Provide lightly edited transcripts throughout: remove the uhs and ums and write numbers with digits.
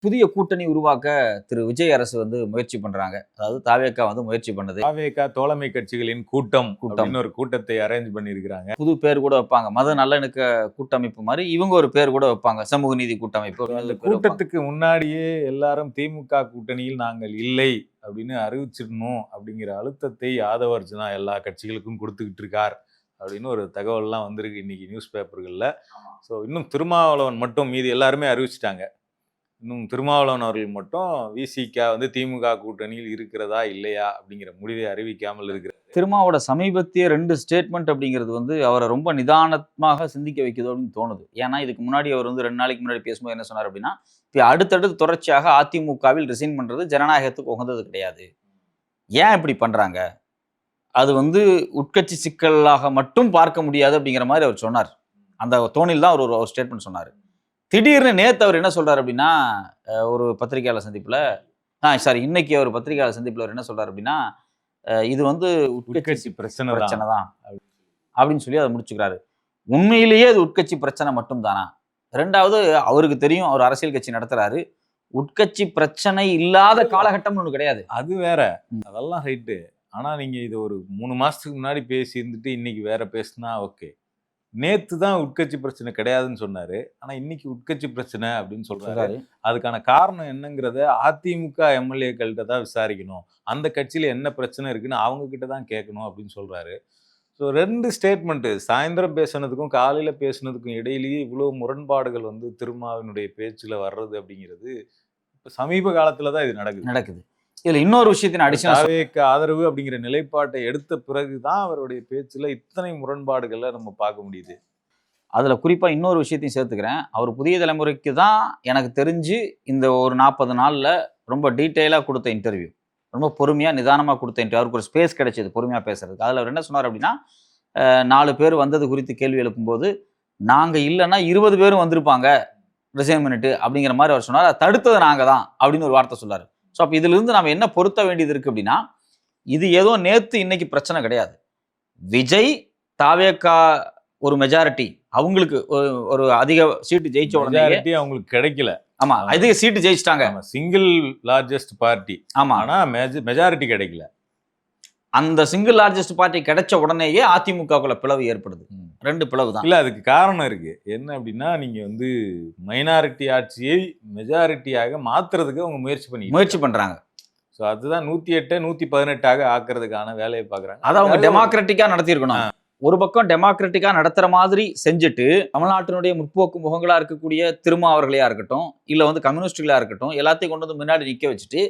புதிய கூட்டணி உருவாக்க திரு விஜய் அரசு முயற்சி பண்றாங்க. அதாவது தாவேகா முயற்சி பண்ணுது. தாவேகா தோழமை கட்சிகளின் கூட்டம் அப்படின்னு ஒரு கூட்டத்தை அரேஞ்ச் பண்ணியிருக்கிறாங்க. புது பேர் கூட வைப்பாங்க. மத நல்லிணக்க கூட்டமைப்பு மாதிரி இவங்க ஒரு பேர் கூட வைப்பாங்க. சமூக நீதி கூட்டமைப்பு. அந்த கூட்டத்துக்கு முன்னாடியே எல்லாரும் திமுக கூட்டணியில் நாங்கள் இல்லை அப்படின்னு அறிவிச்சிடணும் அப்படிங்கிற அழுத்தத்தை யாதவ அர்ஜுனா எல்லா கட்சிகளுக்கும் கொடுத்துக்கிட்டு இருக்கார் அப்படின்னு ஒரு தகவல்லாம் வந்திருக்கு இன்னைக்கு நியூஸ் பேப்பர்கள்ல. ஸோ இன்னும் திருமாவளவன் மட்டும் மீதி எல்லாருமே அறிவிச்சிட்டாங்க. இன்னும் திருமாவளவன் அவர்கள் மட்டும் விசிக திமுக கூட்டணியில் இருக்கிறதா இல்லையா அப்படிங்கிற முடிவை அறிவிக்காமல் இருக்கிறார். திருமாவோட சமீபத்திய 2 ஸ்டேட்மெண்ட் அப்படிங்கிறது அவரை ரொம்ப நிதானமாக சிந்திக்க வைக்குதோ அப்படின்னு தோணுது. ஏன்னா இதுக்கு முன்னாடி அவர் 2 நாளைக்கு முன்னாடி பேசும்போது என்ன சொன்னார் அப்படின்னா, இப்போ அடுத்தடுத்து தொடர்ச்சியாக அதிமுகவில் ரிசைன் பண்றது ஜனநாயகத்துக்கு உகந்தது கிடையாது. ஏன் இப்படி பண்றாங்க? அது உட்கட்சி சிக்கலாக மட்டும் பார்க்க முடியாது அப்படிங்கிற மாதிரி அவர் சொன்னார். அந்த தோணில் தான் அவர் ஒரு ஸ்டேட்மெண்ட் சொன்னார். திடீர்னு நேத்து அவர் என்ன சொல்றாரு அப்படின்னா, ஒரு பத்திரிகையாளர் சந்திப்புல இன்னைக்கு அவர் பத்திரிகையாளர் சந்திப்புல அவர் என்ன சொல்றாரு அப்படின்னா, இது உட்கட்சி பிரச்சனை தான் அப்படின்னு சொல்லி அதை முடிச்சுக்கிறாரு. உண்மையிலேயே அது உட்கட்சி பிரச்சனை மட்டும் தானா? 2வது அவருக்கு தெரியும், அவர் அரசியல் கட்சி நடத்துறாரு. உட்கட்சி பிரச்சனை இல்லாத காலகட்டம் ஒண்ணு கிடையாது. அது வேற, அதெல்லாம் ரைட்டு. ஆனா நீங்க இது ஒரு 3 மாசத்துக்கு முன்னாடி பேசி இருந்துட்டு இன்னைக்கு வேற பேசினா ஓகே. நேத்து தான் உட்கட்சி பிரச்சனை கிடையாதுன்னு சொன்னாரு. ஆனா இன்னைக்கு உட்கட்சி பிரச்சனை அப்படின்னு சொல்றாரு. அதுக்கான காரணம் என்னங்கிறத அதிமுக எம்எல்ஏக்கள்கிட்ட தான் விசாரிக்கணும். அந்த கட்சியில என்ன பிரச்சனை இருக்குன்னு அவங்க கிட்ட தான் கேட்கணும் அப்படின்னு சொல்றாரு. ஸோ 2 ஸ்டேட்மெண்ட் சாயந்தரம் பேசுனதுக்கும் காலையில பேசுனதுக்கும் இடையிலேயே இவ்வளவு முரண்பாடுகள் திருமாவினுடைய பேச்சுல வர்றது அப்படிங்கிறது இப்ப சமீப காலத்துல தான் இது நடக்குது. இதுல இன்னொரு விஷயத்தின் தாவேக்கு ஆதரவு அப்படிங்கிற நிலைப்பாட்டை எடுத்த பிறகுதான் அவருடைய பேச்சுல இத்தனை முரண்பாடுகளை நம்ம பார்க்க முடியுது. அதுல குறிப்பா இன்னொரு விஷயத்தையும் சேர்த்துக்கிறேன். அவர் புதிய தலைமுறைக்கு தான் எனக்கு தெரிஞ்சு இந்த ஒரு 40 நாள்ல ரொம்ப டீட்டெயிலா கொடுத்த இன்டர்வியூ, ரொம்ப பொறுமையா நிதானமா கொடுத்த இன்டர்வியூ. அவருக்கு ஒரு ஸ்பேஸ் கிடைச்சது பொறுமையா பேசுறதுக்கு. அதுல அவர் என்ன சொன்னார் அப்படின்னா, 4 பேர் வந்தது குறித்து கேள்வி எழுப்பும்போது, நாங்க இல்லைன்னா 20 பேரும் வந்திருப்பாங்க ரிசைன் பண்ணிட்டு அப்படிங்கிற மாதிரி அவர் சொன்னார். அதை தடுத்தது நாங்க தான் அப்படின்னு ஒரு வார்த்தை சொன்னார். ஸோ அப்போ இதிலிருந்து நம்ம என்ன பொருத்த வேண்டியது இருக்கு அப்படின்னா, இது ஏதோ நேத்து இன்னைக்கு பிரச்சனை கிடையாது. விஜய் தாவேகா ஒரு மெஜாரிட்டி அவங்களுக்கு ஒரு அதிக சீட்டு ஜெயிச்ச உடனே அவங்களுக்கு கிடைக்கல. ஆமா, அதிக சீட்டு ஜெயிச்சிட்டாங்க. Single largest party. ஆமா, ஆனா மெஜாரிட்டி கிடைக்கல. அந்த சிங்கிள் லார்ஜஸ்ட் பார்ட்டி கிடைச்ச உடனேயே அதிமுகக்குள்ள பிளவு ஏற்படுது. 2 பிளவு தான். இல்ல, அதுக்கு காரணம் இருக்கு. என்ன அப்படின்னா, நீங்க மைனாரிட்டி ஆட்சியை மெஜாரிட்டியாக மாத்துறதுக்கு அவங்க முயற்சி பண்றாங்க. ஸோ அதுதான் 108 118 ஆக்குறதுக்கான வேலையை பாக்குறாங்க. அதை அவங்க டெமோக்ராட்டிக்கா நடத்திருக்கணும். ஒரு பக்கம் டெமோக்ராட்டிக்கா நடத்துற மாதிரி செஞ்சுட்டு, தமிழ்நாட்டினுடைய முற்போக்கு முகங்களா இருக்கக்கூடிய திருமா அவர்களையா இருக்கட்டும், இல்ல கம்யூனிஸ்டுகளா இருக்கட்டும், எல்லாத்தையும் கொண்டு முன்னாடி நிக்க வச்சுட்டு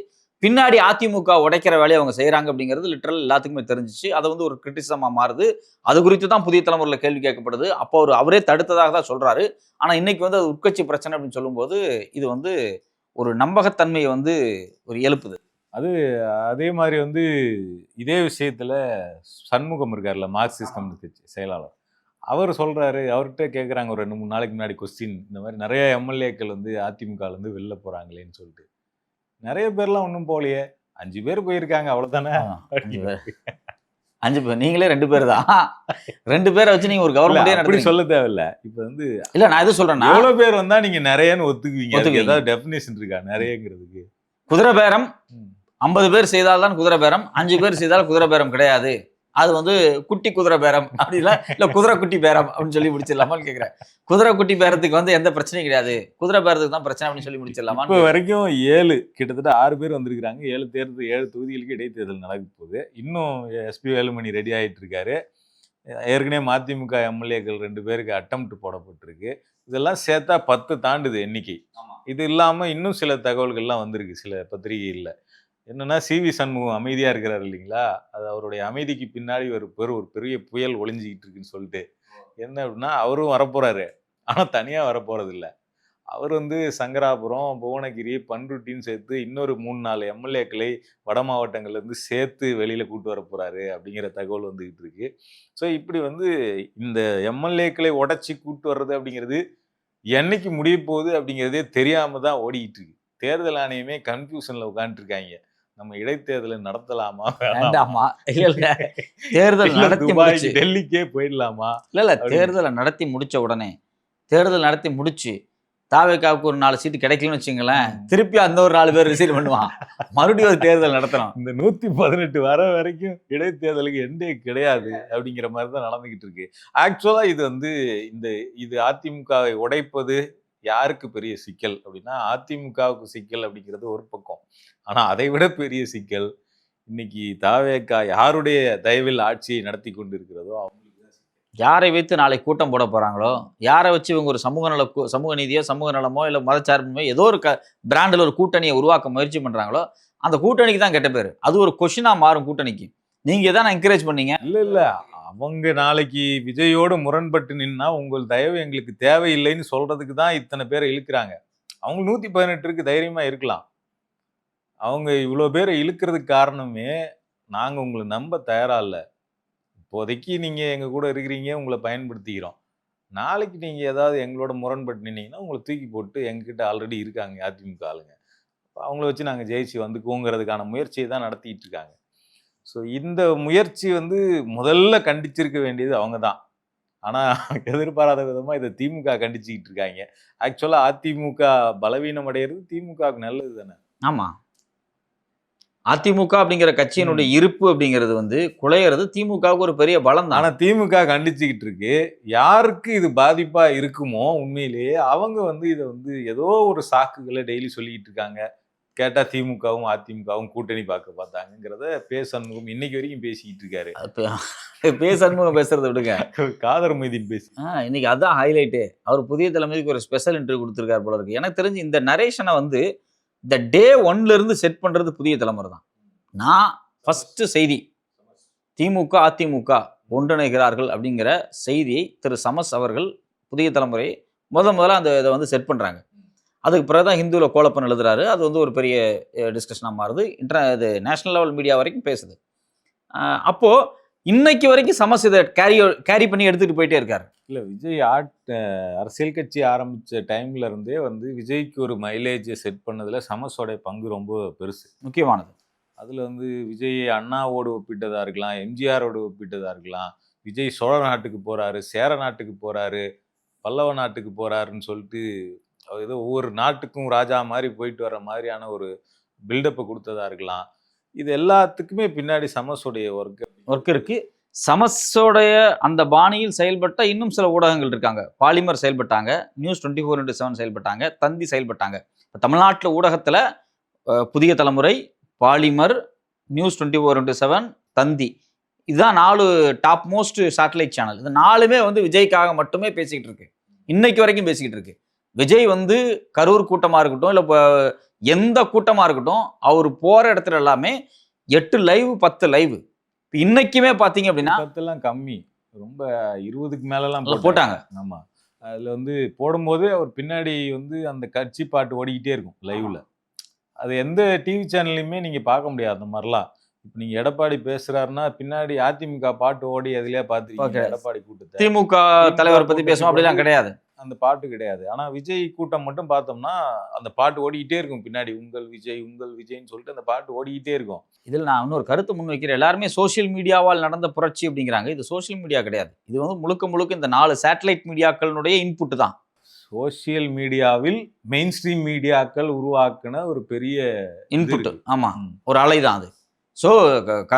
பின்னாடி அதிமுக உடைக்கிற வேலையை அவங்க செய்யறாங்க அப்படிங்கிறது லிட்டரல் எல்லாத்துக்குமே தெரிஞ்சிச்சு. அதை ஒரு கிரிட்டிசமா மாறுது. அது குறித்து தான் புதிய தலைமுறையில் கேள்வி கேட்கப்படுது. அப்போ அவரே தடுத்ததாக தான் சொல்றாரு. ஆனா இன்னைக்கு அது உட்கட்சி பிரச்சனை அப்படின்னு சொல்லும்போது இது ஒரு நம்பகத்தன்மையை ஒரு எழுப்புது. அது அதே மாதிரி இதே விஷயத்துல சண்முகம் இருக்காருல்ல, மார்க்சிஸ்ட் கம்யூனிஸ்ட் கட்சி செயலாளர், அவர் சொல்றாரு. அவர்கிட்ட கேட்குறாங்க ஒரு 2-3 நாளைக்கு முன்னாடி கொஸ்டின், இந்த மாதிரி நிறைய எம்எல்ஏக்கள் அதிமுக வெளில போறாங்களேன்னு சொல்லிட்டு. நிறைய பேர்லாம் ஒன்றும் போகலையே, 5 பேர் போயிருக்காங்க, அவ்வளவுதானே. 5 பேர், நீங்களே 2 பேர் தான். 2 பேரை வச்சு நீங்க ஒரு கவர்மெண்ட் அப்படி சொல்ல தேவையில்ல. இப்ப இல்ல, நான் எது சொல்றேன்னா, எவ்வளவு பேர் வந்தா நீங்க நிறையன்னு ஒத்துக்குவீங்க? ஏதாவது டெஃபினேஷன் இருக்கா நிறையங்கிறதுக்கு? குதிரை பேரம் 50 பேர் செய்தால்தான் குதிரை பேரம், 5 பேர் செய்தால் குதிரை பேரம் கிடையாது. அது குட்டி குதிரை பேரம் அப்படின்னா, இல்ல குதிரை குட்டி பேரம் அப்படின்னு சொல்லி முடிச்சிடலாமான்னு கேட்கிறேன். குதிரை குட்டி பேரத்துக்கு எந்த பிரச்சனையும் கிடையாது, குதிரை பேரத்துக்கு தான் பிரச்சனை அப்படின்னு சொல்லி முடிச்சிடலாமா? இப்போ வரைக்கும் 7 கிட்டத்தட்ட 6 பேர் வந்திருக்காங்க. 7 தொகுதிகளுக்கு இடைத்தேர்தல் நடக்க போகுது. இன்னும் எஸ்பி வேலுமணி ரெடி ஆகிட்டு இருக்காரு. ஏற்கனவே மதிமுக எம்எல்ஏக்கள் 2 பேருக்கு அட்டம்ப்ட் போடப்பட்டிருக்கு. இதெல்லாம் சேர்த்தா 10 தாண்டுது எண்ணிக்கை. இது இல்லாம இன்னும் சில தகவல்கள்லாம் வந்திருக்கு சில பத்திரிகைகள்ல. என்னன்னா, சிவி சண்முகம் அமைதியா இருக்கிறாரு இல்லைங்களா, அது அவருடைய அமைதிக்கு பின்னாடி ஒரு பெரிய புயல் ஒளிஞ்சிக்கிட்டு இருக்குன்னு சொல்லிட்டு, என்ன அப்படின்னா, அவரும் வரப்போறாரு. ஆனா தனியா வரப்போறது இல்லை. அவர் சங்கராபுரம், புவனகிரி, பண்ருட்டின்னு சேர்த்து இன்னொரு 3-4 எம்எல்ஏக்களை வட மாவட்டங்கள்ல இருந்து சேர்த்து வெளியில கூட்டு வர போறாரு அப்படிங்கிற தகவல் வந்துகிட்டு இருக்கு. ஸோ இப்படி இந்த எம்எல்ஏக்களை உடைச்சி கூட்டு வர்றது அப்படிங்கிறது என்னைக்கு முடிய போகுது அப்படிங்கிறதே தெரியாம தான் ஓடிக்கிட்டு இருக்கு. தேர்தல் ஆணையமே கன்ஃபியூஷன்ல உட்காந்துட்டு இருக்காங்க. நம்ம இடைத்தேர்தலை நடத்தலாமா வேண்டாமா, இல்ல தேர்தல் நடத்தி முடிச்சு டெல்லிக்கே போயிடலாமா, இல்ல தேர்தலை நடத்தி முடிச்ச உடனே, தேர்தல் நடத்தி முடிச்சு தாவேக்காவுக்கு ஒரு 4 சீட்டு கிடைக்கலன்னு வச்சுங்களேன், திருப்பி அந்த ஒரு 4 பேர் ரிசைன் பண்ணுவான், மறுபடியும் ஒரு தேர்தல் நடத்தணும். இந்த 118 வர வரைக்கும் இடைத்தேர்தலுக்கு எண்டே கிடையாது அப்படிங்கிற மாதிரி தான் நடந்துகிட்டு இருக்கு. ஆக்சுவலா இது வந்து இது அதிமுகவை உடைப்பது யாருக்கு பெரிய சிக்கல் அப்படின்னா, அதிமுகவுக்கு சிக்கல் அப்படிங்கிறது ஒரு பக்கம். ஆனா அதை விட பெரிய சிக்கல், இன்னைக்கு தாவேகா யாருடைய தயவில் ஆட்சியை நடத்தி கொண்டிருக்கிறதோ அவங்களுக்கு தான் சிக்கல். யாரை வைத்து நாளை கூட்டம் போட போறாங்களோ, யாரை வச்சு இவங்க ஒரு சமூக நீதியோ, சமூக நலமோ, இல்ல மதச்சார்புமோ ஏதோ ஒரு பிராண்டில் ஒரு கூட்டணியை உருவாக்க முயற்சி பண்றாங்களோ, அந்த கூட்டணிக்கு தான் கெட்ட பேரு. அது ஒரு கொஸ்டினா மாறும் கூட்டணிக்கு. நீங்க தான் என்கரேஜ் பண்ணீங்க. இல்ல. அவங்க நாளைக்கு விஜயோடு முரண்பட்டு நின்னா உங்கள் தயவு எங்களுக்கு தேவையில்லைன்னு சொல்றதுக்கு தான் இத்தனை பேரை இழுக்கிறாங்க. அவங்க 118க்கு தைரியமா இருக்கலாம். அவங்க இவ்வளோ பேரை இழுக்கிறதுக்கு காரணமே, நாங்க உங்கள நம்ப தயாரா இல்ல. இப்போதைக்கு நீங்க எங்க கூட இருக்கிறீங்க, உங்கள பயன்படுத்திக்கிறோம். நாளைக்கு நீங்க ஏதாவது எங்களோட முரண்பட்டு நின்னீங்கன்னா, உங்கள தூக்கி போட்டு எங்ககிட்ட ஆல்ரெடி இருக்காங்க அதிமுக ஆளுங்க. அவங்கள வச்சு நாங்க ஜெயிச்சு வந்துக்குவோங்கிறதுக்கான முயற்சியை தான் நடத்திட்டு இருக்காங்க. ஸோ இந்த முயற்சி வந்து முதல்ல கண்டிச்சிருக்க வேண்டியது அவங்க தான். ஆனா எதிர்பாராத விதமா இத திமுக கண்டிச்சுக்கிட்டு இருக்காங்க. ஆக்சுவலா அதிமுக பலவீனம் அடையிறது திமுகவுக்கு நல்லது தானே. ஆமா. அதிமுக அப்படிங்கிற கட்சியினுடைய இருப்பு அப்படிங்கிறது வந்து குலையிறது திமுகவுக்கு ஒரு பெரிய பலம் தான். ஆனா திமுக கண்டிச்சுக்கிட்டு இருக்கு. யாருக்கு இது பாதிப்பா இருக்குமோ உண்மையிலேயே அவங்க வந்து இத வந்து ஏதோ ஒரு சாக்குகளை டெய்லி சொல்லிக்கிட்டு இருக்காங்க. கேட்டா திமுகவும் அதிமுகவும் கூட்டணி பார்த்தாங்கிறத சண்முகம் இன்னைக்கு வரைக்கும் பேசிக்கிட்டு இருக்காரு. சண்முகம் பேசுறத விடுங்க, காதர் மொய்தீன் பேசி இன்னைக்கு அதான் ஹைலைட்டு. அவர் புதிய தலைமைக்கு ஒரு ஸ்பெஷல் இன்டர்வியூ கொடுத்துருக்காரு போல இருக்கு. எனக்கு தெரிஞ்சு இந்த நரேஷனை வந்து இந்த டே 1ல இருந்து செட் பண்றது புதிய தலைமுறை தான். நான் ஃபர்ஸ்ட் செய்தி திமுக அதிமுக ஒன்றிணைகிறார்கள் அப்படிங்கிற செய்தியை திரு சமஸ் அவர்கள் புதிய தலைமுறை முதல்ல அந்த இதை வந்து செட் பண்றாங்க. அதுக்கு பிறகுதான் ஹிந்துவில் கோலப்பன் எழுதுறாரு. அது வந்து ஒரு பெரிய டிஸ்கஷனாக மாறுது. இது நேஷனல் லெவல் மீடியா வரைக்கும் பேசுது. அப்போ இன்னைக்கு வரைக்கும் சமஸ் இதை கேரி பண்ணி எடுத்துட்டு போயிட்டே இருக்காரு. இல்ல விஜய் அரசியல் கட்சி ஆரம்பிச்ச டைம்ல இருந்தே வந்து விஜய்க்கு ஒரு மைலேஜ் செட் பண்ணதுல சமஸோட பங்கு ரொம்ப பெருசு, முக்கியமானது. அதுல வந்து விஜய் அண்ணாவோடு ஒப்பிட்டதா இருக்கலாம், எம்ஜிஆரோடு ஒப்பிட்டதா இருக்கலாம். விஜய் சோழ நாட்டுக்கு போறாரு, சேர நாட்டுக்கு போறாரு, பல்லவ நாட்டுக்கு போறாருன்னு சொல்லிட்டு ஏதோ ஒவ்வொரு நாட்டுக்கும் ராஜா மாதிரி போயிட்டு வர மாதிரியான ஒரு பில்டப்பை கொடுத்ததா இருக்கலாம். இது எல்லாத்துக்குமே பின்னாடி சமஸோடைய ஒர்க் இருக்கு. சமஸோடைய அந்த பாணியில் செயல்பட்ட இன்னும் சில ஊடகங்கள் இருக்காங்க. பாலிமர் செயல்பட்டாங்க, நியூஸ் 24/7 செயல்பட்டாங்க, தந்தி செயல்பட்டாங்க. இப்போ தமிழ்நாட்டில் ஊடகத்தில் புதிய தலைமுறை, பாலிமர், நியூஸ் 24/7, தந்தி, இதுதான் 4 டாப் மோஸ்ட் சேட்டலைட் சேனல். இது 4மே வந்து விஜய்க்காக மட்டுமே பேசிக்கிட்டு இருக்கு. இன்னைக்கு வரைக்கும் பேசிக்கிட்டு இருக்கு. விஜய் வந்து கரூர் கூட்டமாக இருக்கட்டும், இல்லை எந்த கூட்டமாக இருக்கட்டும், அவர் போகிற இடத்துல எல்லாமே 8 லைவ் 10 லைவ். இன்னைக்குமே பார்த்தீங்க அப்படின்னா 10 கம்மி, ரொம்ப 20க்கு மேலெல்லாம் போட்டாங்க. ஆமாம், அதில் வந்து போடும்போது அவர் பின்னாடி வந்து அந்த கட்சி பாட்டு ஓடிக்கிட்டே இருக்கும் லைவ்ல. அது எந்த டிவி சேனல்லையுமே நீங்கள் பார்க்க முடியாது அந்த மாதிரிலாம். இப்போ நீங்கள் எடப்பாடி பேசுறாருன்னா பின்னாடி அதிமுக பாட்டு ஓடி அதிலே பார்த்துருக்கீங்க. எடப்பாடி கூட்டத்தை திமுக தலைவர் பற்றி பேசுவோம் அப்படிலாம் கிடையாது, அந்த பாட்டு கிடையாது. ஆனால் விஜய் கூட்டம் மட்டும் பார்த்தோம்னா அந்த பாட்டு ஓடிக்கிட்டே இருக்கும் பின்னாடி, உங்கள் விஜய்ன்னு சொல்லிட்டு அந்த பாட்டு ஓடிக்கிட்டே இருக்கும். இதில் நான் இன்னொரு கருத்து முன் வைக்கிறேன். எல்லாருமே சோசியல் மீடியாவால் நடந்த புரட்சி அப்படிங்கிறாங்க. இது சோசியல் மீடியா கிடையாது. இது வந்து முழுக்க இந்த 4 சேட்டலைட் மீடியாக்களுடைய இன்புட் தான். சோசியல் மீடியாவில் மெயின் ஸ்ட்ரீம் மீடியாக்கள் உருவாக்குன ஒரு பெரிய இன்புட். ஆமா, ஒரு அலை தான் அது. ஸோ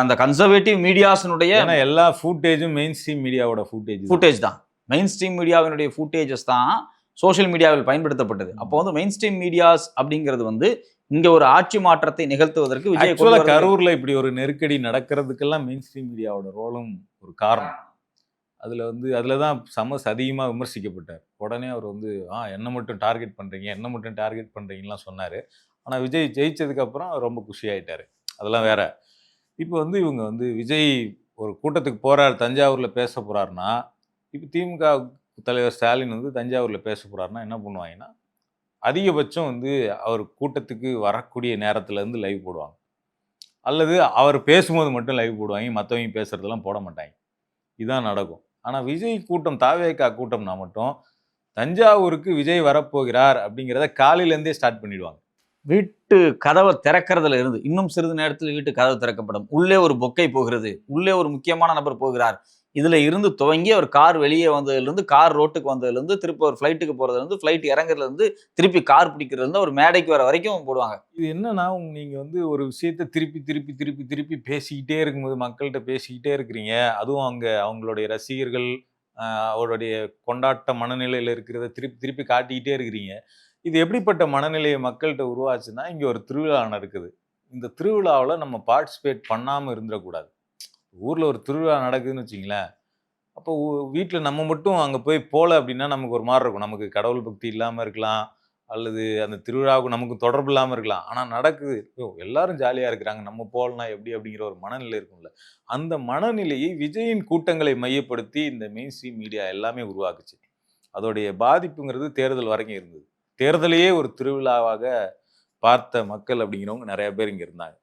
அந்த கன்சர்வேட்டிவ் மீடியாஸினுடைய எல்லா ஃபுட்டேஜும் மெயின் ஸ்ட்ரீம் மீடியாவோட ஃபுட்டேஜ் தான். மெயின் ஸ்ட்ரீம் மீடியாவினுடைய ஃபுட்டேஜஸ் தான் சோஷியல் மீடியாவில் பயன்படுத்தப்பட்டது. அப்போ வந்து மெயின் ஸ்ட்ரீம் மீடியாஸ் அப்படிங்கிறது வந்து இங்க ஒரு ஆட்சி மாற்றத்தை நிகழ்த்துவதற்கு விஜய் கரூர்ல இப்படி ஒரு நெருக்கடி நடக்கிறதுக்கெல்லாம் மெயின் ஸ்ட்ரீம் மீடியாவோட ரோலும் ஒரு காரணம். அதுல தான் சமஸ் அதிகமா விமர்சிக்கப்பட்டார். உடனே அவர் வந்து என்ன மட்டும் டார்கெட் பண்றீங்கலாம் சொன்னாரு. ஆனா விஜய் ஜெயிச்சதுக்கு அப்புறம் ரொம்ப குஷி ஆயிட்டாரு. அதெல்லாம் வேற. இப்போ வந்து இவங்க வந்து விஜய் ஒரு கூட்டத்துக்கு போறாரு, தஞ்சாவூர்ல பேச போறாருன்னா, இப்போ திமுக தலைவர் ஸ்டாலின் வந்து தஞ்சாவூர்ல பேச போறாருன்னா என்ன பண்ணுவாங்கன்னா, அதிகபட்சம் வந்து அவர் கூட்டத்துக்கு வரக்கூடிய நேரத்துல இருந்து லைவ் போடுவாங்க, அல்லது அவர் பேசும்போது மட்டும் லைவ் போடுவாங்க, மற்றவங்க பேசுறதெல்லாம் போட மாட்டாங்க. இதுதான் நடக்கும். ஆனா விஜய் கூட்டம், தாவேகா கூட்டம்னா மட்டும் தஞ்சாவூருக்கு விஜய் வரப்போகிறார் அப்படிங்கிறத காலையில இருந்தே ஸ்டார்ட் பண்ணிடுவாங்க. வீட்டு கதவை திறக்கிறதுல இருந்து இன்னும் சிறிது நேரத்தில் வீட்டு கதவு திறக்கப்படும், உள்ளே ஒரு பொக்கை போகிறது, உள்ளே ஒரு முக்கியமான நபர் போகிறார், இதுல இருந்து துவங்கி அவர் கார் வெளியே வந்ததுலேருந்து, கார் ரோட்டுக்கு வந்ததுலேருந்து, திருப்பி ஒரு ஃப்ளைட்டுக்கு போறதுலேருந்து, ஃப்ளைட் இறங்குறதுலேருந்து, திருப்பி கார் பிடிக்கிறதுலேருந்து, ஒரு மேடைக்கு வர வரைக்கும் போடுவாங்க. இது என்னன்னா, நீங்க வந்து ஒரு விஷயத்த திருப்பி, திருப்பி, திருப்பி, திருப்பி பேசிக்கிட்டே இருக்கும்போது, மக்கள்ட்ட பேசிக்கிட்டே இருக்கிறீங்க. அதுவும் அங்க அவங்களுடைய ரசிகர்கள், அவருடைய கொண்டாட்ட மனநிலையில இருக்கிறத திருப்பி, திருப்பி காட்டிக்கிட்டே இருக்கிறீங்க. இது எப்படிப்பட்ட மனநிலைய மக்கள்ட்ட உருவாச்சுன்னா, இங்க ஒரு திருவிழா நடக்குது. இந்த திருவிழாவுல நம்ம பார்ட்டிசிபேட் பண்ணாம இருந்துறக்கூடாது. ஊர்ல ஒரு திருவிழா நடக்குதுன்னு வச்சுக்கங்களேன், அப்போ வீட்ல நம்ம மட்டும் அங்க போய் போல அப்படின்னா, நமக்கு ஒரு மாரி இருக்கும். நமக்கு கடவுள் பக்தி இல்லாம இருக்கலாம். அல்லது அந்த திருவிழாவுக்கு நமக்கு தொடர்பு இல்லாம இருக்கலாம். ஆனா நடக்குது. எல்லாரும் ஜாலியா இருக்கிறாங்க. நம்ம போலனா எப்படி? அப்படிங்கிற ஒரு மனநிலை இருக்கும்ல. அந்த மனநிலையை விஜயின் கூட்டங்களை மையப்படுத்தி இந்த மெயின் ஸ்ட்ரீம் மீடியா எல்லாமே உருவாக்குச்சு. அதோடைய பாதிப்புங்கிறது தேர்தல் வரைக்கும் இருந்தது. தேர்தலையே ஒரு திருவிழாவாக பார்த்த மக்கள் அப்படிங்கிறவங்க நெறைய பேர் இங்க இருந்தாங்க.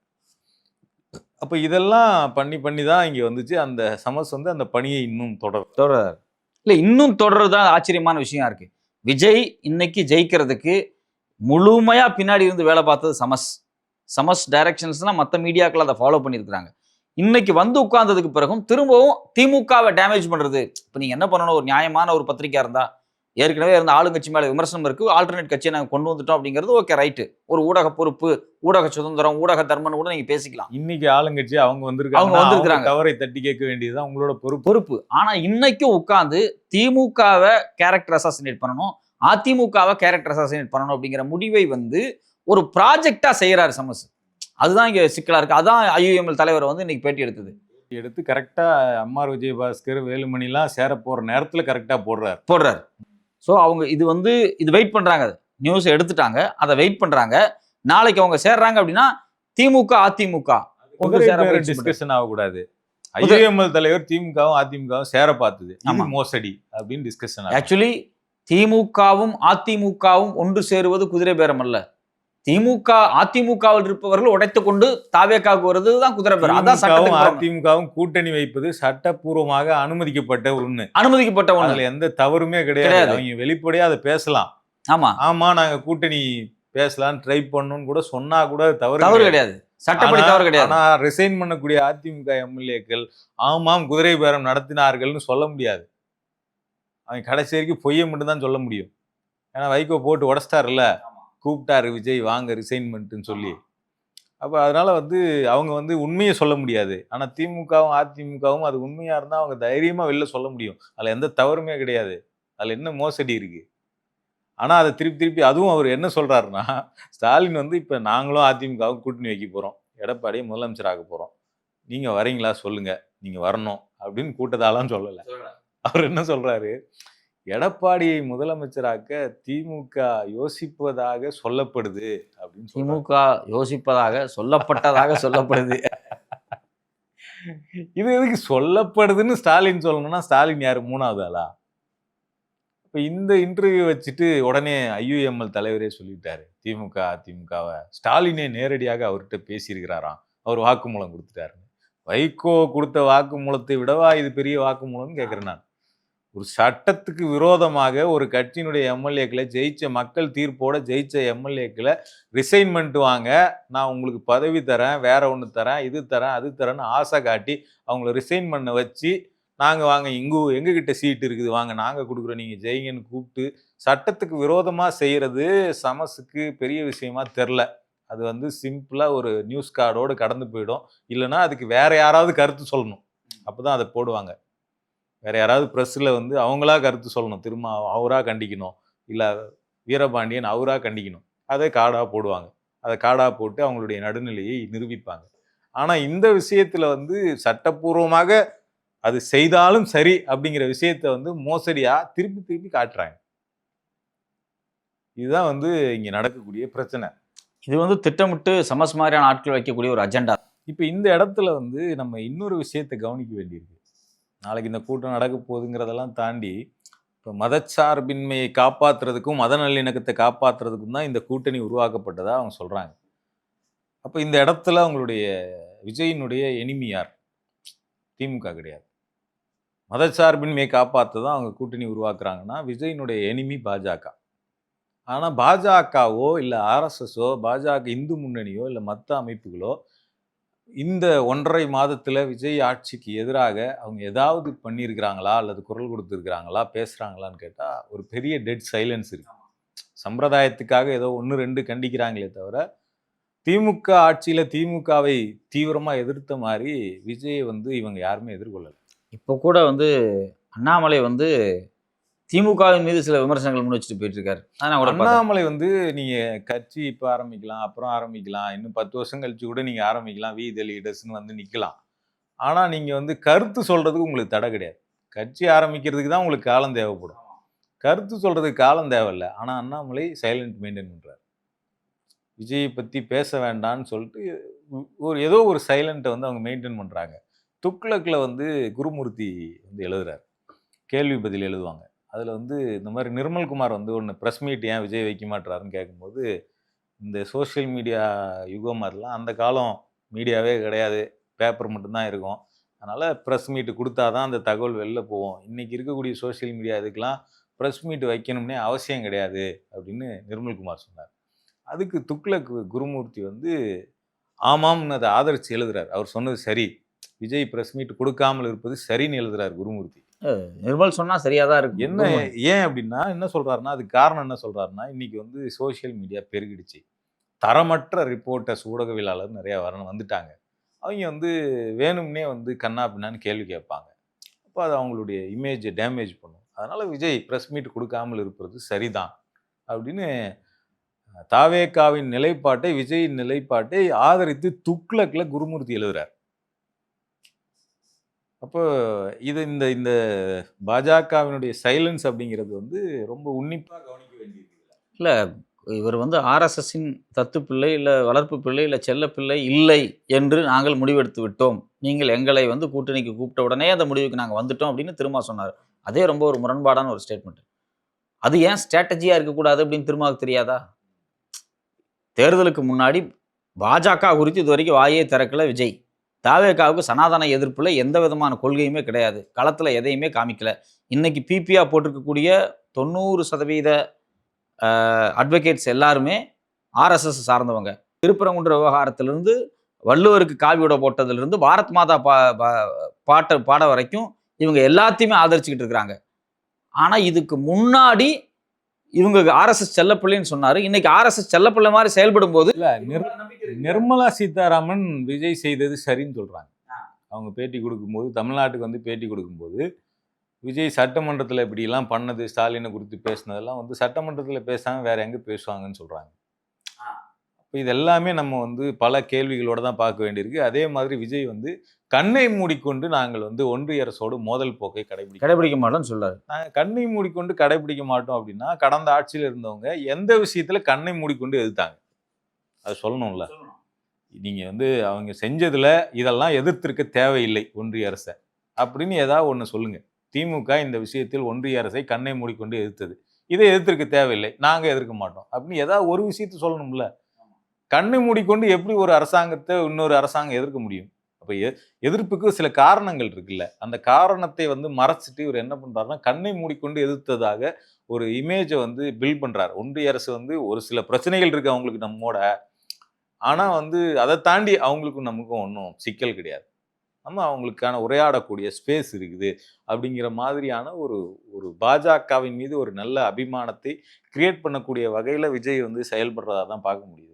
அப்ப இதெல்லாம் பண்ணி பண்ணி தான் இங்க வந்துச்சு. அந்த சமஸ் வந்து அந்த பணியை இன்னும் தொடர் இல்ல இன்னும் தொடர்றது தான் ஆச்சரியமான விஷயம் இருக்கு. விஜய் இன்னைக்கு ஜெயிக்கிறதுக்கு முழுமையா பின்னாடி இருந்து வேலை பார்த்தது சமஸ். சமஸ் டைரக்ஷன்ஸ்னா மத்த மீடியாக்கள் அதை ஃபாலோ பண்ணியிருக்கிறாங்க. இன்னைக்கு வந்து உட்கார்ந்ததுக்கு பிறகும் திரும்பவும் திமுகவை டேமேஜ் பண்றது. இப்ப நீங்க என்ன பண்ணணும், ஒரு நியாயமான ஒரு பத்திரிகையா இருந்தா, ஏற்கனவே இருந்த ஆளுங்கட்சி மேல விமர்சனம் இருக்கு, ஆல்டர்னேட் கட்சியை நாங்க கொண்டு வந்துட்டோம் அப்படிங்கிறது ஓகே ரைட்டு. ஒரு ஊடக பொறுப்பு, ஊடக சுதந்திரம், ஊடக தர்மம்னு கூட நீங்க பேசிக்கலாம். இன்னைக்கு ஆளுங்கட்சி அவங்க வந்திருக்காங்க. தவறை தட்டி கேட்க வேண்டியதுதான் உங்களோட பொறுப்பு. ஆனா இன்னைக்கும் உட்கார்ந்து திமுகவை கேரக்டர் அசாசினேட் பண்ணணும், அதிமுகவை கேரக்டர் அசாசினேட் பண்ணணும் அப்படிங்கிற முடிவை வந்து ஒரு ப்ராஜெக்டா செய்யறாரு சமஸ். அதுதான் இங்க சிக்கலா இருக்கு. அதான் ஐயுஎம்எல் தலைவர் வந்து இன்னைக்கு பேட்டி எடுத்து கரெக்டா அம்மார் விஜயபாஸ்கர், வேலுமணிலாம் சேர போற நேரத்துல கரெக்டா போடுறாரு. ஸோ அவங்க இது வெயிட் பண்றாங்க. நியூஸ் எடுத்துட்டாங்க, அதை வெயிட் பண்றாங்க. நாளைக்கு அவங்க சேர்றாங்க அப்படின்னா திமுக அதிமுக டிஸ்கஷன் ஆகக்கூடாது. ஐயுஎம்எல் தலைவர் திமுகவும் அதிமுகவும் சேர பார்த்தது மோசடி அப்படின்னு டிஸ்கஷன். ஆக்சுவலி திமுகவும் அதிமுகவும் ஒன்று சேருவது குதிரை பேரம் அல்ல. திமுக அதிமுகவில் இருப்பவர்கள் உடைத்துக் கொண்டு தாவேக்காவுக்கு வருதுதான் குதிரை பேரம். அதான் அதிமுகவும் கூட்டணி வைப்பது சட்டப்பூர்வமாக அனுமதிக்கப்பட்ட ஒண்ணு. அதுல எந்த தவறுமே கிடையாது. அவங்க வெளிப்படையா அதை பேசலாம். ஆமா நாங்க கூட்டணி பேசலாம் ட்ரை பண்ணணும்னு கூட சொன்னா கூட தவறு கிடையாது. சட்டப்படி தவறு கிடையாது. ஆனா ரிசைன் பண்ணக்கூடிய அதிமுக எம்எல்ஏக்கள் ஆமாம் குதிரை பேரம் நடத்தினார்கள்னு சொல்ல முடியாது. அவங்க கடைசி வரைக்கும் பொய்யை மட்டும் தான் சொல்ல முடியும். ஏன்னா வைகோ போட்டு உடச்சிட்டாருல்ல, கூப்பிட்டாரு விஜய் வாங்க ரிசைன்மெண்ட்னு சொல்லி. அப்ப அதனால அவங்க உண்மையை சொல்ல முடியாது. ஆனா திமுகவும் அதிமுகவும் அது உண்மையா இருந்தா அவங்க தைரியமா வெளில சொல்ல முடியும். அதுல எந்த தவறுமே கிடையாது. அதுல என்ன மோசடி இருக்கு? ஆனா அதை திருப்பி திருப்பி அதுவும் அவர் என்ன சொல்றாருன்னா, ஸ்டாலின் இப்ப நாங்களும் அதிமுகவும் கூட்டணி வைக்க போறோம், எடப்பாடியை முதலமைச்சர் ஆக போறோம், நீங்க வரீங்களா சொல்லுங்க, நீங்க வரணும் அப்படின்னு கூட்டத்தாலாம் சொல்லல. அவர் என்ன சொல்றாரு, எடப்பாடியை முதலமைச்சராக்க திமுக யோசிப்பதாக சொல்லப்படுது அப்படின்னு. திமுக யோசிப்பதாக சொல்லப்படுது. இது எதுக்கு சொல்லப்படுதுன்னு ஸ்டாலின் சொல்லணும்னா, ஸ்டாலின் யாரு மூணாவது ஆளா? இப்ப இந்த இன்டர்வியூ வச்சுட்டு உடனே ஐயுஎம்எல் தலைவரே சொல்லிட்டாரு, திமுக அதிமுகவை ஸ்டாலினே நேரடியாக அவர்கிட்ட பேசியிருக்கிறாராம், அவர் வாக்குமூலம் கொடுத்துட்டாரு. வைகோ கொடுத்த வாக்குமூலத்தை விடவா இது பெரிய வாக்குமூலம்னு கேட்கிறேன் நான். ஒரு சட்டத்துக்கு விரோதமாக ஒரு கட்சியினுடைய எம்எல்ஏக்களை மக்கள் தீர்ப்போட ஜெயிச்ச எம்எல்ஏக்களை ரிசைன்மெண்ட் வாங்க, நான் உங்களுக்கு பதவி தரேன், வேற ஒன்று தரேன், இது தரேன், அது தரேன்னு ஆசை காட்டி அவங்கள ரிசைன் பண்ண வச்சு, நாங்கள் வாங்க எங்ககிட்ட சீட்டு இருக்குது வாங்க நாங்கள் கொடுக்குறோம் நீங்கள் ஜெயிங்கன்னு கூப்பிட்டு சட்டத்துக்கு விரோதமாக செய்கிறது சமஸுக்கு பெரிய விஷயமா தெரில. அது சிம்பிளாக ஒரு நியூஸ் கார்டோடு கடந்து போயிடும். இல்லைன்னா அதுக்கு வேற யாராவது கருத்து சொல்லணும், அப்போ தான் அதை போடுவாங்க. வேற யாராவது ப்ரெஸ்ஸில் அவங்களா கருத்து சொல்லணும், திரும்ப அவராக கண்டிக்கணும், இல்லை வீரபாண்டியன் அவராக கண்டிக்கணும், அதை காடாக போடுவாங்க. அதை காடாக போட்டு அவங்களுடைய நடுநிலையை நிரூபிப்பாங்க. ஆனால் இந்த விஷயத்தில் சட்டப்பூர்வமாக அது செய்தாலும் சரி அப்படிங்கிற விஷயத்த மோசடியா திருப்பி திருப்பி காட்டுறாங்க. இதுதான் இங்க நடக்கக்கூடிய பிரச்சனை. இது திட்டமிட்டு சமஸ் மாதிரியான ஆட்கள் வைக்கக்கூடிய ஒரு அஜெண்டா. இப்ப இந்த இடத்துல நம்ம இன்னொரு விஷயத்தை கவனிக்க வேண்டியிருக்கு. நாளைக்கு இந்த கூட்டம் நடக்க போகுதுங்கிறதெல்லாம் தாண்டி இப்போ மதச்சார்பின்மையை காப்பாற்றுறதுக்கும் மத நல்லிணக்கத்தை காப்பாற்றுறதுக்கும் தான் இந்த கூட்டணி உருவாக்கப்பட்டதா அவங்க சொல்றாங்க. அப்போ இந்த இடத்துல அவங்களுடைய விஜயினுடைய எனிமி யார்? திமுக கிடையாது. மதச்சார்பின்மையை காப்பாற்ற தான் அவங்க கூட்டணி உருவாக்குறாங்கன்னா விஜயினுடைய எனிமி பாஜக. ஆனால் பாஜகவோ இல்லை ஆர்எஸ்எஸோ பாஜக இந்து முன்னணியோ இல்லை மற்ற அமைப்புகளோ இந்த 1.5 மாதத்துல விஜய் ஆட்சிக்கு எதிராக அவங்க ஏதாவது பண்ணியிருக்கிறாங்களா? அல்லது குரல் கொடுத்திருக்கிறாங்களா? பேசுறாங்களான்னு கேட்டா, ஒரு பெரிய டெட் சைலன்ஸ் இருக்கு. சம்பிரதாயத்துக்காக ஏதோ 1, 2 கண்டிக்கிறாங்களே தவிர, திமுக ஆட்சியில திமுகவை தீவிரமா எதிர்த்த மாரி விஜய வந்து இவங்க யாருமே எதிர்கொள்ளல. இப்போ கூட வந்து அண்ணாமலை வந்து திமுகவின் மீது சில விமர்சனங்கள் முன் வச்சுட்டு போயிட்டு இருக்காரு. அத நான் கூட பார்த்தேன். அண்ணாமலை வந்து நீங்க கட்சி இப்ப ஆரம்பிக்கலாம், அப்புறம் ஆரம்பிக்கலாம். இன்னும் 10 வருஷம் கழிச்சு கூட நீங்க ஆரம்பிக்கலாம். வி த லீடர்ஸ்ன்னு வந்து நிக்கலாம். ஆனா நீங்க வந்து கருத்து சொல்றதுக்கு உங்களுக்கு தடை கிடையாது. கட்சி ஆரம்பிக்கிறதுக்கு தான் உங்களுக்கு காலம் தேவைப்படும். கருத்து சொல்றதுக்கு காலம் தேவையில்ல. ஆனா அண்ணாமலை சைலன்ட் மெயின்டெயின் பண்றாரு. விஜய் பத்தி பேச வேண்டான்னு சொல்லிட்டு ஏதோ ஒரு சைலண்ட்ட வந்து அவங்க மெயின்டெயின் பண்றாங்க. துக்ளக்ல வந்து குருமூர்த்தி வந்து எழுதுறாரு. கேள்வி பதில் எழுதுவாங்க. அதுல வந்து இந்த மாரி நிர்மல்குமார் வந்து ஒண்ணு பிரஸ் மீட் ஏன் விஜய் வைக்க மாட்றாருன்னு கேட்கும்போது, இந்த சோசியல் மீடியா யுகம் அதெல்லாம் அந்த காலம் மீடியாவே கிடையாது. பேப்பர் மட்டும் தான் இருக்கும். அதனால பிரஸ் மீட் குடுத்தா தான் அந்த தகவல் வெளில போகும். இன்னைக்கு இருக்கக்கூடிய சோசியல் மீடியா இதுக்கெல்லாம் பிரஸ் மீட் வைக்கணும்னே அவசியம் கிடையாது அப்படின்னு நிர்மல்குமார் சொன்னார். அதுக்கு துக்ளக் குருமூர்த்தி வந்து ஆமாம்னு அத ஆதரிச்சு எழுதுறாரு. அவர் சொன்னது சரி. விஜய் பிரஸ் மீட் கொடுக்காமல் இருப்பது சரின்னு எழுதுறாரு குருமூர்த்தி. நிர்மல் சொன்னா சரியா தான் இருக்கும். என்ன ஏன் அப்படின்னா, என்ன சொல்றாருன்னா, அதுக்கு காரணம் என்ன சொல்றாருன்னா, இன்னைக்கு வந்து சோசியல் மீடியா பெருகிடுச்சு. தரமற்ற ரிப்போர்ட்டர்ஸ், ஊடகவியலாளர் நெறைய வந்துட்டாங்க. அவைங்க வந்து வேணும்னே வந்து கன்னா பின்னான்னு கேள்வி கேட்பாங்க. அப்ப அது அவங்களுடைய இமேஜ டேமேஜ் பண்ணும். அதனால விஜய் பிரஸ் மீட் குடுக்காமல் இருப்பது சரிதான். அப்படின்னு தாவேகாவின் நிலைப்பாட்டை, விஜயின் நிலைப்பாட்டை ஆதரித்து துக்ளக்ல குருமூர்த்தி எழுதுறார். அப்போ இது இந்த இந்த பாஜகவினுடைய சைலன்ஸ் அப்படிங்கிறது வந்து ரொம்ப உன்னிப்பா கவனிக்க வேண்டியது. இல்ல இவர் வந்து ஆர்எஸ்எஸ்ஸின் தத்து பிள்ளை, இல்ல வளர்ப்பு பிள்ளை, இல்ல செல்ல பிள்ளை இல்லை என்று நாங்கள் முடிவெடுத்து விட்டோம். நீங்கள் எங்களை வந்து கூட்டணிக்கு கூப்பிட்ட உடனே அந்த முடிவுக்கு நாங்க வந்துட்டோம் அப்படின்னு திருமா சொன்னார். அதே ரொம்ப ஒரு முரண்பாடான ஒரு ஸ்டேட்மெண்ட். அது ஏன் ஸ்ட்ராட்டஜியா இருக்கக்கூடாது அப்படின்னு திருமாவுக்கு தெரியாதா? தேர்தலுக்கு முன்னாடி பாஜக குறித்து இதுவரைக்கும் வாயே திறக்கல விஜய். தாவேகாவுக்கு சனாதன எதிர்ப்புல எந்த விதமான கொள்கையுமே கிடையாது. களத்துல எதையுமே காமிக்கல. இன்னைக்கு பிபியா போட்டிருக்கக்கூடிய 90% அட்வொகேட்ஸ் எல்லாருமே ஆர்எஸ்எஸ் சார்ந்தவங்க. திருப்பரங்குன்ற விவகாரத்திலிருந்து வள்ளுவருக்கு காவியோட போட்டதிலிருந்து பாரத் மாதா பாட வரைக்கும் இவங்க எல்லாத்தையுமே ஆதரிச்சுக்கிட்டு இருக்கிறாங்க. ஆனா இதுக்கு முன்னாடி இவங்க ஆர்எஸ்எஸ் செல்லப்பிள்ளைன்னு சொன்னாரு. இன்னைக்கு ஆர்எஸ்எஸ் செல்லப்பிள்ளை மாதிரி செயல்படும் போது இல்ல நிர்மலா சீதாராமன் விஜய் செய்தது சரின்னு சொல்றாங்க. அவங்க பேட்டி கொடுக்கும்போது, தமிழ்நாட்டுக்கு வந்து பேட்டி கொடுக்கும்போது, விஜய் சட்டமன்றத்துல இப்படிலாம் பண்ணது, ஸ்டாலினை குறித்து பேசினதெல்லாம் வந்து சட்டமன்றத்துல பேசாம வேற எங்க பேசுவாங்கன்னு சொல்றாங்க. அப்ப இது எல்லாமே நம்ம வந்து பல கேள்விகளோட தான் பார்க்க வேண்டியிருக்கு. அதே மாதிரி விஜய் வந்து கண்ணை மூடிக்கொண்டு நாங்கள் வந்து ஒன்றிய அரசோடு மோதல் போக்கை கடைபிடிக்க மாட்டோம்னு சொல்றாரு. நாங்க கண்ணை மூடிக்கொண்டு கடைபிடிக்க மாட்டோம் அப்படின்னா, கடந்த ஆட்சியில இருந்தவங்க எந்த விஷயத்துல கண்ணை மூடிக்கொண்டு எதிர்த்தாங்க? அது சொல்லணும்ல. நீங்க வந்து அவங்க செஞ்சதுல இதெல்லாம் எதிர்த்திருக்க தேவையில்லை ஒன்றிய அரச. அப்படின்னு ஏதாவது ஒண்ணு சொல்லுங்க. திமுக இந்த விஷயத்தில் ஒன்றிய அரசை கண்ணை மூடிக்கொண்டு எதிர்த்தது. இதை எதிர்த்திருக்க தேவையில்லை. நாங்க எதிர்க்க மாட்டோம். அப்படின்னு ஏதாவது ஒரு விஷயத்த சொல்லணும்ல. கண்ணை மூடிக்கொண்டு எப்படி ஒரு அரசாங்கத்தை இன்னொரு அரசாங்கம் எதிர்க்க முடியும்? அப்ப எதிர்ப்புக்கு சில காரணங்கள் இருக்குல்ல. அந்த காரணத்தை வந்து மறைச்சிட்டு இவர் என்ன பண்றாருன்னா, கண்ணை மூடிக்கொண்டு எதிர்த்ததாக ஒரு இமேஜ வந்து பில்ட் பண்றாரு. ஒன்றிய அரசு வந்து ஒரு சில பிரச்சனைகள் இருக்கு அவங்களுக்கு நம்மோட. ஆனா வந்து அத தாண்டி அவங்களுக்கும் நமக்கும் ஒண்ணும் சிக்கல் கிடையாது. நம்ம அவங்களுக்கான உரையாடக்கூடிய ஸ்பேஸ் இருக்குது. அப்படிங்கிற மாதிரியான ஒரு ஒரு பாஜகவின் மீது ஒரு நல்ல அபிமானத்தை கிரியேட் பண்ணக்கூடிய வகையில விஜய் வந்து செயல்படுறதா தான் பார்க்க முடியுது.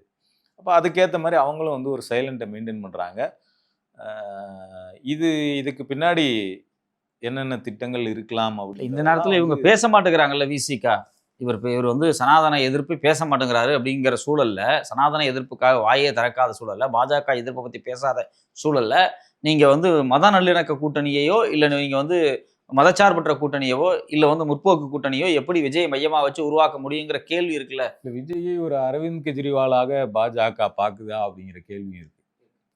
அப்ப அதுக்கேத்த மாரி அவங்களும் வந்து ஒரு சைலண்ட்ட மெயின்டெயின் பண்றாங்க. இதுக்கு பின்னாடி என்னென்ன திட்டங்கள் இருக்கலாம் இந்த நேரத்துல இவங்க பேச மாட்டேங்கிறாங்கல்ல விசிகா. இவர் வந்து சனாதன எதிர்ப்பு பேச மாட்டேங்கிறாரு அப்படிங்கிற சூழல்ல, சனாதன எதிர்ப்புக்காக வாயே திறக்காத சூழல்ல, பாஜக எதிர்ப்பை பத்தி பேசாத சூழல்ல, நீங்க வந்து மத நல்லிணக்க கூட்டணியையோ, இல்ல நீங்க வந்து மதச்சார்பற்ற கூட்டணியவோ, இல்ல வந்து முற்போக்கு கூட்டணியோ எப்படி விஜய் மையமா வச்சு உருவாக்க முடியுங்கிற கேள்வி இருக்குல்ல. விஜயை ஒரு அரவிந்த் கெஜ்ரிவாலாக பாஜக பாக்குதா அப்படிங்கிற கேள்வி இருக்கு.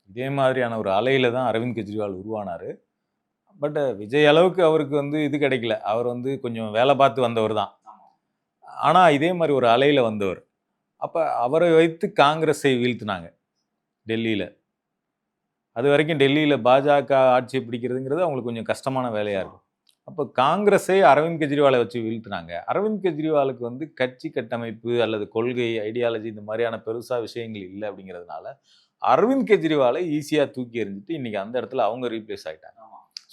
இதே மாதிரியான ஒரு அலையில தான் அரவிந்த் கெஜ்ரிவால் உருவானாரு. பட் விஜய் அளவுக்கு அவருக்கு வந்து இது கிடைக்கல. அவர் வந்து கொஞ்சம் வேலை பார்த்து வந்தவர் தான். ஆனா இதே மாதிரி ஒரு அலையில வந்தவர். அப்ப அவரை வைத்து காங்கிரஸை வீழ்த்தினாங்க டெல்லியில. அது வரைக்கும் டெல்லியில பாஜக ஆட்சியை பிடிக்கிறதுங்கிறது அவங்களுக்கு கொஞ்சம் கஷ்டமான வேலையா இருக்கும். அப்ப காங்கிரஸை அரவிந்த் கெஜ்ரிவாலை வச்சு வீழ்த்தினாங்க. அரவிந்த் கெஜ்ரிவாலுக்கு வந்து கட்சி கட்டமைப்பு அல்லது கொள்கை, ஐடியாலஜி இந்த மாதிரியான பெருசா விஷயங்கள் இல்ல அப்படிங்கிறதுனால, அரவிந்த் கெஜ்ரிவாலை ஈஸியா தூக்கி எறிஞ்சிட்டு இன்னைக்கு அந்த இடத்துல அவங்க ரீப்ளேஸ் ஆயிட்டாங்க.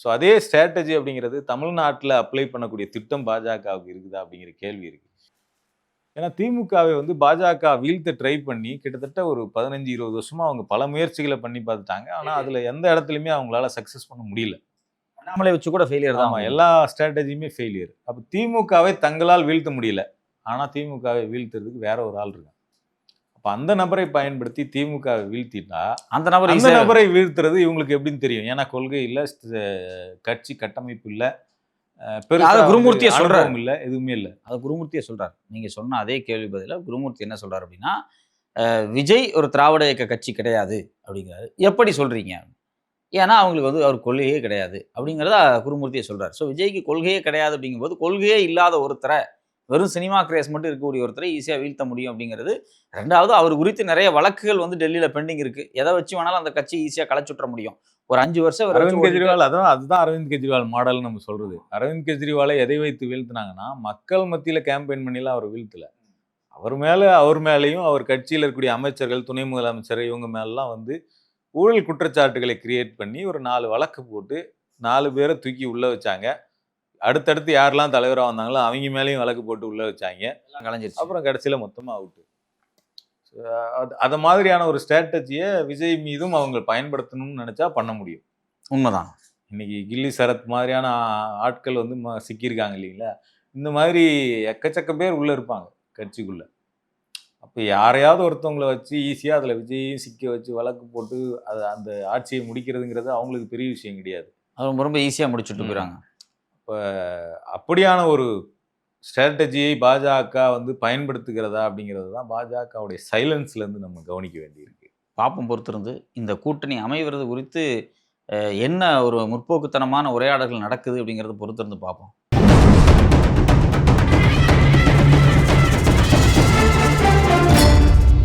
ஸோ அதே ஸ்ட்ராட்டஜி அப்படிங்கிறது தமிழ்நாட்டில் அப்ளை பண்ணக்கூடிய திட்டம் பாஜகவுக்கு இருக்குதா அப்படிங்கிற கேள்வி இருக்கு. ஏன்னா திமுகவை வந்து பாஜக வீழ்த்த ட்ரை பண்ணி கிட்டத்தட்ட ஒரு 15-20 வருஷமா அவங்க பல முயற்சிகளை பண்ணி பார்த்துட்டாங்க. ஆனா அதுல எந்த இடத்துலயுமே அவங்களால சக்சஸ் பண்ண முடியல. அண்ணாமலை வச்சு கூட ஃபெயிலியர் தான். ஆமா, எல்லா ஸ்ட்ராட்டஜியுமே ஃபெயிலியர். அப்ப திமுகவை தங்களால் வீழ்த்த முடியல. ஆனா திமுகவை வீழ்த்துறதுக்கு வேற ஒரு ஆள் இருக்காங்க. அப்ப அந்த நபரை பயன்படுத்தி திமுகவை வீழ்த்திட்டா அந்த நபர் அந்த நபரை வீழ்த்துறது இவங்களுக்கு எப்படின்னு தெரியும். ஏன்னா கொள்கை இல்ல, கட்சி கட்டமைப்பு இல்ல, பெருசா குருமூர்த்தியை சொல்றாரு அனுபவம் இல்ல, எதுவுமே இல்ல. அது குருமூர்த்தியை சொல்றாரு. நீங்க சொன்ன அதே கேள்வி பதிலா குருமூர்த்தி என்ன சொல்றாரு அப்படின்னா, விஜய் ஒரு திராவிட இயக்க கட்சி கிடையாது அப்படிங்கிறாரு. எப்படி சொல்றீங்க? ஏன்னா அவங்களுக்கு வந்து அவர் கொள்கையே கிடையாது அப்படிங்கிறத குருமூர்த்தியை சொல்றாரு. ஸோ விஜய்க்கு கொள்கையே கிடையாது அப்படிங்கும்போது கொள்கையே இல்லாத ஒருத்தரை, வெறும் சினிமா கிரேஸ் மட்டும் இருக்கக்கூடிய ஒருத்தரை ஈஸியாக வீழ்த்த முடியும் அப்படிங்கிறது. ரெண்டாவது, அவர் குறித்து நிறைய வழக்குகள் வந்து டெல்லியில் பெண்டிங் இருக்கு. எதை வச்சு வேணாலும் அந்த கட்சி ஈஸியாக களைச்சுட்ற முடியும். ஒரு 5 வருஷம் அரவிந்த் கெஜ்ரிவால் அதுதான் அரவிந்த் கெஜ்ரிவால் மாடல் நம்ம சொல்றது. அரவிந்த் கெஜ்ரிவாலை எதை வைத்து வீழ்த்தினாங்கன்னா, மக்கள் மத்தியில கேம்பெயின் பண்ணிலாம் அவர் வீழ்த்தல. அவர் மேலேயும் அவர் கட்சியில் இருக்கக்கூடிய அமைச்சர்கள், துணை முதலமைச்சர் இவங்க மேலாம் வந்து ஊழல் குற்றச்சாட்டுகளை கிரியேட் பண்ணி ஒரு 4 வழக்கு போட்டு 4 பேரை தூக்கி உள்ள வச்சாங்க. அடுத்தடுத்து யாரெல்லாம் தலைவராக வந்தாங்களோ அவங்க மேலேயும் வழக்கு போட்டு உள்ள வச்சாங்க. கலைஞ்சிருச்சு. அப்புறம் கடைசியில மொத்தமா அவுட்டு. அத மாதிரியான ஒரு ஸ்ட்ராட்டஜியை விஜய் மீதும் அவங்க பயன்படுத்தணும்னு நினைச்சா பண்ண முடியும். உண்மைதான். இன்னைக்கு கில்லி சரத் மாதிரியான ஆட்கள் வந்து சிக்கியிருக்காங்க இல்லைங்களா? இந்த மாதிரி எக்கச்சக்க பேர் உள்ள இருப்பாங்க கட்சிக்குள்ள. அப்போ யாரையாவது ஒருத்தவங்களை வச்சு ஈஸியாக அதில் விஜயையும் சிக்க வச்சு வழக்கு போட்டு அந்த ஆட்சியை முடிக்கிறதுங்கிறது அவங்களுக்கு பெரிய விஷயம் கிடையாது. அது ரொம்ப ரொம்ப ஈஸியாக முடிச்சுட்டு போயிறாங்க. இப்போ அப்படியான ஒரு ஸ்ட்ராட்டஜியை பாஜக வந்து பயன்படுத்துகிறதா அப்படிங்கிறது தான் பாஜகவுடைய சைலன்ஸ்லேருந்து நம்ம கவனிக்க வேண்டியிருக்கு. பாப்பம் பொறுத்திருந்து இந்த கூட்டணி அமைவது குறித்து என்ன ஒரு முற்போக்குத்தனமான உரையாடல்கள் நடக்குது அப்படிங்கிறத பொறுத்திருந்து பார்ப்போம்.